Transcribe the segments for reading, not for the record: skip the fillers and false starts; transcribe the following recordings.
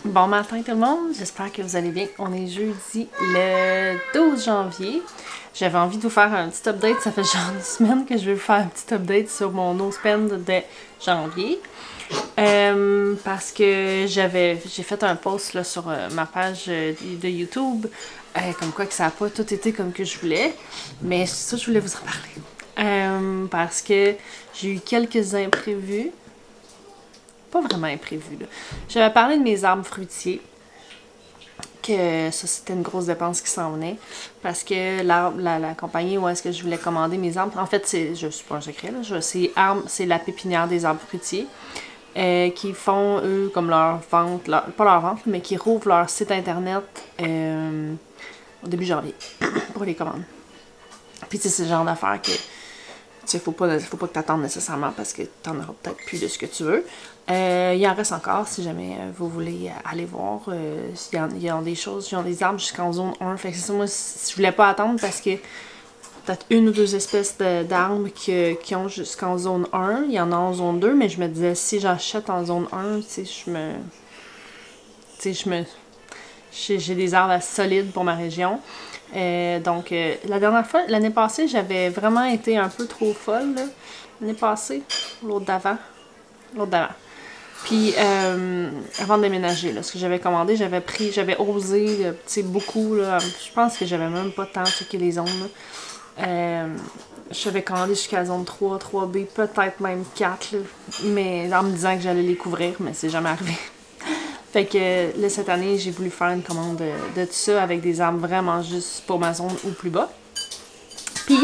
Bon matin tout le monde, j'espère que vous allez bien. On est jeudi le 12 janvier. J'avais envie de vous faire un petit update, ça fait genre une semaine que je vais vous faire un petit update sur mon no spend de janvier. Parce que j'ai fait un post là, sur ma page de YouTube, comme quoi que ça n'a pas tout été comme que je voulais. Mais ça, je voulais vous en parler. Parce que j'ai eu quelques imprévus. Pas vraiment imprévu, là. J'avais parlé de mes arbres fruitiers, que ça c'était une grosse dépense qui s'en venait, parce que la compagnie où est-ce que je voulais commander mes arbres, en fait c'est pas un secret, là, c'est la pépinière des arbres fruitiers, qui font eux comme leur vente, pas leur vente, mais qui rouvrent leur site internet au début janvier pour les commandes. Puis c'est ce genre d'affaires que faut pas que t'attendes nécessairement parce que t'en auras peut-être plus de ce que tu veux. Il en reste encore si jamais vous voulez aller voir. Il y a des choses, ils ont des arbres jusqu'en zone 1. Fait que c'est ça, moi, je voulais pas attendre parce que peut-être une ou deux espèces d'arbres qui ont jusqu'en zone 1. Il y en a en zone 2, mais je me disais, si j'achète en zone 1, j'ai des arbres assez solides pour ma région. Donc, la dernière fois, l'année passée, j'avais vraiment été un peu trop folle, là. L'année passée, l'autre d'avant. Puis, avant de déménager, là, ce que j'avais commandé, j'avais osé, tu sais, beaucoup, là. Je pense que j'avais même pas tant checké les zones, là. J'avais commandé jusqu'à la zone 3, 3B, peut-être même 4, là. Mais en me disant que j'allais les couvrir, mais c'est jamais arrivé. Fait que là, cette année, j'ai voulu faire une commande de tout ça avec des arbres vraiment juste pour ma zone ou plus bas. Puis,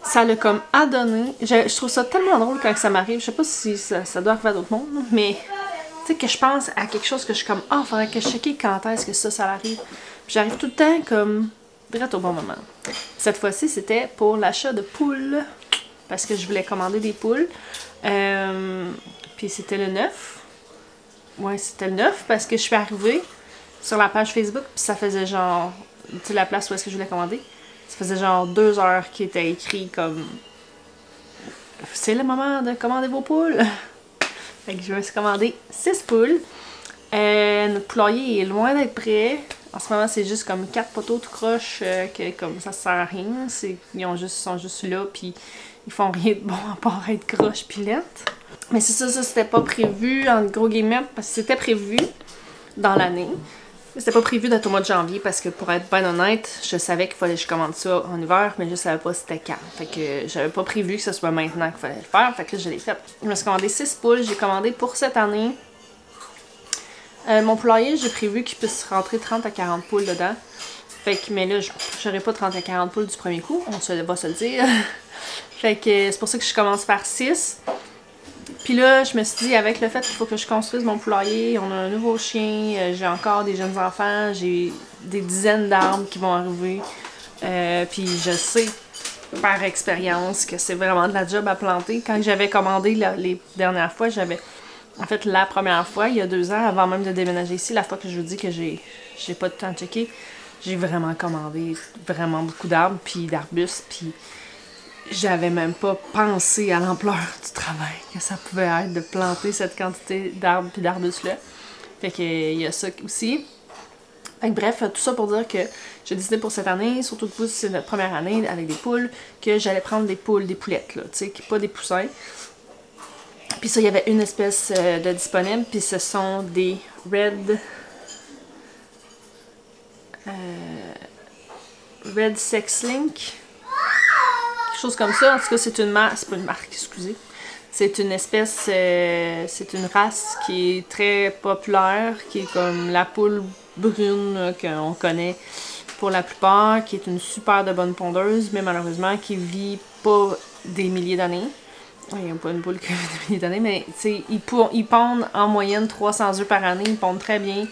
ça l'a comme adonné. Je trouve ça tellement drôle quand ça m'arrive. Je sais pas si ça doit arriver à d'autres mondes, mais tu sais, que je pense à quelque chose que je suis comme, faudrait que je check quand est-ce que ça arrive. Puis j'arrive tout le temps comme, direct au bon moment. Cette fois-ci, c'était pour l'achat de poules. Parce que je voulais commander des poules. Puis c'était le 9. Ouais, c'était le 9 parce que je suis arrivée sur la page Facebook puis ça faisait genre, tu sais, la place où est-ce que je voulais commander, ça faisait genre 2 heures qu'il était écrit comme c'est le moment de commander vos poules. Fait que je me suis commandé 6 poules. Notre poulailler est loin d'être prêt. En ce moment, c'est juste comme 4 poteaux tout croche que comme ça sert à rien. Ils sont juste là puis ils font rien de bon à part être croche pis lettre. Mais c'est ça c'était pas prévu, en gros guillemets, parce que c'était prévu dans l'année. C'était pas prévu d'être au mois de janvier parce que pour être bien honnête, je savais qu'il fallait que je commande ça en hiver, mais je savais pas c'était quand. Fait que j'avais pas prévu que ce soit maintenant qu'il fallait le faire, fait que là je l'ai fait. Je me suis commandé 6 poules, j'ai commandé pour cette année. Mon poulailler, j'ai prévu qu'il puisse rentrer 30 à 40 poules dedans. Fait que, mais là, j'aurai pas 30 à 40 poules du premier coup, on va se le dire. Fait que c'est pour ça que je commence par 6. Puis là, je me suis dit, avec le fait qu'il faut que je construise mon poulailler, on a un nouveau chien, j'ai encore des jeunes enfants, j'ai des dizaines d'arbres qui vont arriver. Puis je sais par expérience que c'est vraiment de la job à planter. Quand j'avais commandé les dernières fois, en fait, la première fois, il y a 2 ans, avant même de déménager ici, la fois que je vous dis que j'ai pas de temps de checker, j'ai vraiment commandé vraiment beaucoup d'arbres, puis d'arbustes, puis j'avais même pas pensé à l'ampleur du travail que ça pouvait être de planter cette quantité d'arbres pis d'arbustes-là. Fait que il y a ça aussi. Fait que bref, tout ça pour dire que j'ai décidé pour cette année, surtout que vous, c'est notre première année avec des poules, que j'allais prendre des poulettes, là, tu sais, pas des poussins. Puis ça, il y avait une espèce de disponible, puis ce sont des Red Sex Link. Chose comme ça. En tout cas, c'est une marque, c'est pas une marque, excusez. C'est une espèce, c'est une race qui est très populaire, qui est comme la poule brune qu'on connaît pour la plupart, qui est une super de bonne pondeuse, mais malheureusement qui vit pas des milliers d'années. Il n'y a pas une poule qui vit des milliers d'années, mais ils pondent en moyenne 300 œufs par année, ils pondent très bien,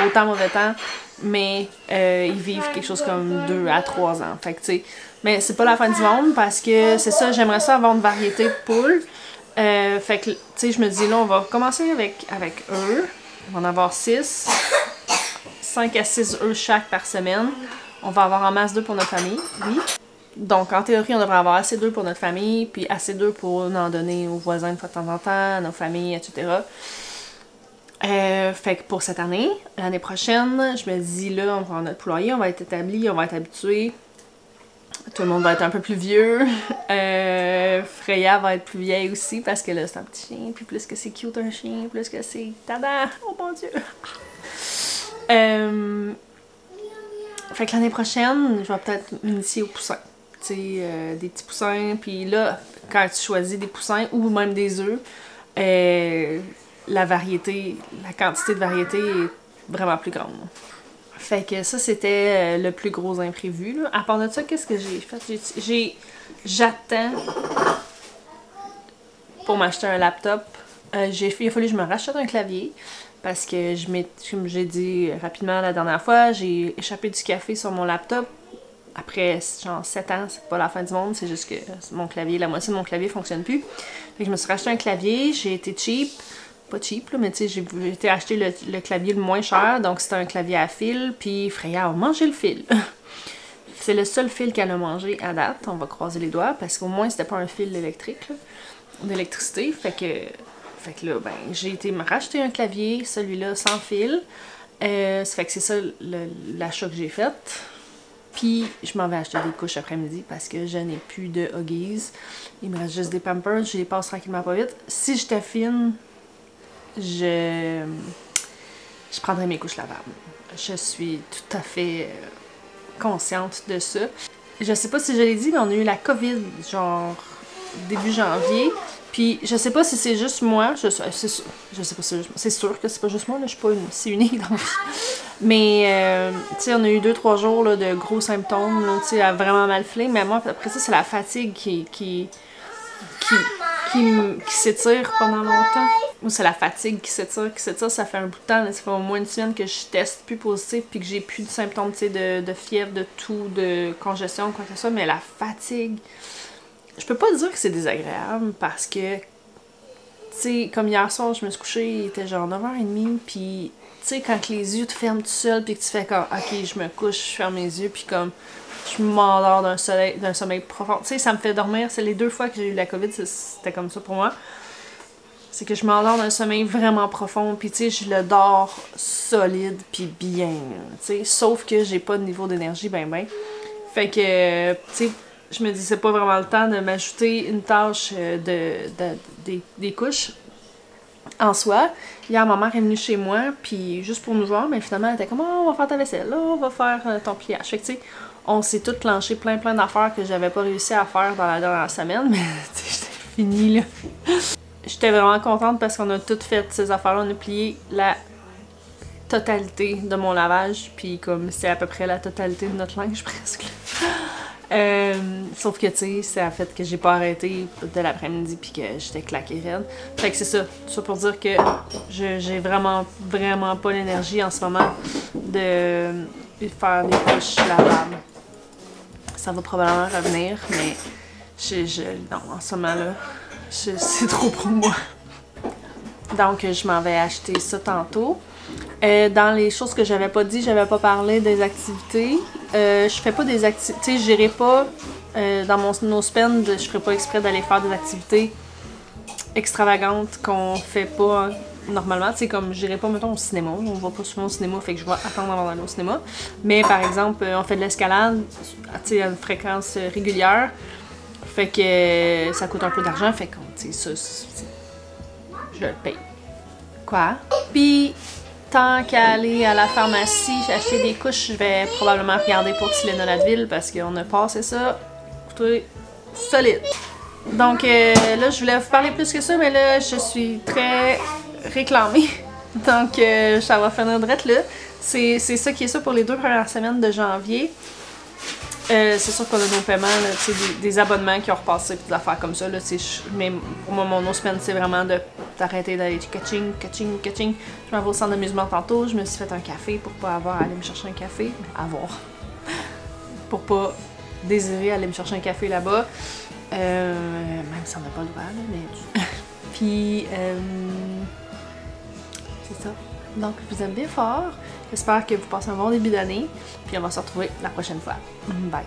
autant mauvais temps, mais ils vivent quelque chose comme 2 à 3 ans. Fait que tu sais, mais c'est pas la fin du monde parce que c'est ça, j'aimerais ça avoir une variété de poules. Fait que, tu sais, je me dis là, on va commencer avec eux. On va en avoir 6. 5 à 6 œufs chaque par semaine. On va avoir en masse 2 pour notre famille, oui. Donc, en théorie, on devrait avoir assez d'œufs pour notre famille, puis assez d'œufs pour en donner aux voisins de fois de temps en temps, à nos familles, etc. Fait que pour cette année, l'année prochaine, je me dis là, on va avoir notre poulailler, on va être établi, on va être habitué. Tout le monde va être un peu plus vieux. Freya va être plus vieille aussi parce que là c'est un petit chien. Puis plus que c'est cute un chien, plus que c'est tada! Oh mon dieu! Fait que l'année prochaine, je vais peut-être m'initier aux poussins. Tu sais, des petits poussins. Puis là, quand tu choisis des poussins ou même des œufs, la variété, la quantité de variété est vraiment plus grande. Fait que ça, c'était le plus gros imprévu, là. À part de ça, qu'est-ce que j'ai fait? J'attends pour m'acheter un laptop. Il a fallu que je me rachète un clavier parce que comme j'ai dit rapidement la dernière fois, j'ai échappé du café sur mon laptop. Après genre 7 ans, c'est pas la fin du monde, c'est juste que mon clavier, la moitié de mon clavier fonctionne plus. Fait que je me suis racheté un clavier, j'ai été cheap. Pas cheap, là, mais tu sais, j'ai été acheter le clavier le moins cher, donc c'était un clavier à fil, puis Freya a mangé le fil. C'est le seul fil qu'elle a mangé à date, on va croiser les doigts, parce qu'au moins c'était pas un fil électrique, d'électricité, fait que là, ben, j'ai été me racheter un clavier, celui-là sans fil, ça fait que c'est ça l'achat que j'ai fait. Puis je m'en vais acheter des couches après-midi parce que je n'ai plus de Huggies, il me reste juste des Pampers, je les passe tranquillement pas vite. Si j'étais fine, je prendrais mes couches lavables. Je suis tout à fait consciente de ça. Je sais pas si je l'ai dit, mais on a eu la COVID, genre, début janvier. Puis je sais pas si c'est juste moi, je sais pas si c'est sûr que c'est pas juste moi, là, je suis pas si unique dans la vie. Mais, tu sais, on a eu 2-3 jours là, de gros symptômes, tu sais, à vraiment mal filer. Mais moi, après ça, c'est la fatigue qui s'étire pendant longtemps. Ou c'est la fatigue qui s'étire, ça fait un bout de temps, là, ça fait au moins une semaine que je teste plus positif puis que j'ai plus de symptômes, tu sais, de fièvre, de toux, de congestion, quoi que ce soit, mais la fatigue, je peux pas dire que c'est désagréable parce que, tu sais, comme hier soir, je me suis couchée, il était genre 9h30, puis, tu sais, quand les yeux te ferment tout seul puis que tu fais comme, ok, je me couche, je ferme mes yeux, puis comme, je m'endors d'un sommeil profond. Tu sais, ça me fait dormir. C'est les 2 fois que j'ai eu la COVID, c'était comme ça pour moi. C'est que je m'endors d'un sommeil vraiment profond, puis tu sais, je le dors solide, puis bien, tu sais. Sauf que j'ai pas de niveau d'énergie ben. Fait que, tu sais, je me dis, c'est pas vraiment le temps de m'ajouter une tâche des couches en soi. Hier, ma mère est venue chez moi, puis juste pour nous voir, mais finalement, elle était comme, oh, on va faire ta vaisselle, là, on va faire ton pliage. Fait que, tu sais, on s'est toutes clenché plein d'affaires que j'avais pas réussi à faire dans la dernière semaine, mais tu sais, j'étais finie, là. J'étais vraiment contente parce qu'on a toutes fait ces affaires-là, on a plié la totalité de mon lavage, puis comme c'est à peu près la totalité de notre linge, presque. Sauf que, tu sais, ça a fait que j'ai pas arrêté de l'après-midi puis que j'étais claquée raide. Fait que c'est ça. Tout ça pour dire que j'ai vraiment pas l'énergie en ce moment de faire des couches lavables. Ça va probablement revenir, mais non, en ce moment-là, c'est trop pour moi. Donc, je m'en vais acheter ça tantôt. Dans les choses que j'avais pas dit, j'avais pas parlé des activités. Je fais pas des activités, tu sais, j'irai pas dans mon no spend, je ferai pas exprès d'aller faire des activités extravagantes qu'on fait pas normalement. Tu sais, comme j'irai pas, mettons, au cinéma. On va pas souvent au cinéma, fait que je vais attendre avant d'aller au cinéma. Mais par exemple, on fait de l'escalade, tu sais, à une fréquence régulière. Fait que ça coûte un peu d'argent, fait que, tu sais, ça, je le paye. Quoi? Puis, tant qu'à aller à la pharmacie acheter des couches, je vais probablement regarder pour Tylenol Advil parce qu'on a passé ça. Écoutez, solide. Donc là, je voulais vous parler plus que ça, mais là, je suis très réclamée. Donc, ça va finir direct là. C'est ça qui est ça pour les 2 premières semaines de janvier. C'est sûr qu'on a nos paiements, là, des abonnements qui ont repassé, des affaires comme ça. Là, mais pour moi, mon no-spend, c'est vraiment d'arrêter d'aller catching. Je m'en vais au centre d'amusement tantôt. Je me suis fait un café pour pas avoir à aller me chercher un café. Pour pas désirer aller me chercher un café là-bas. Même si on n'a pas le droit, là, mais... Puis, c'est ça. Donc, je vous aime bien fort. J'espère que vous passez un bon début d'année. Puis, on va se retrouver la prochaine fois. Bye!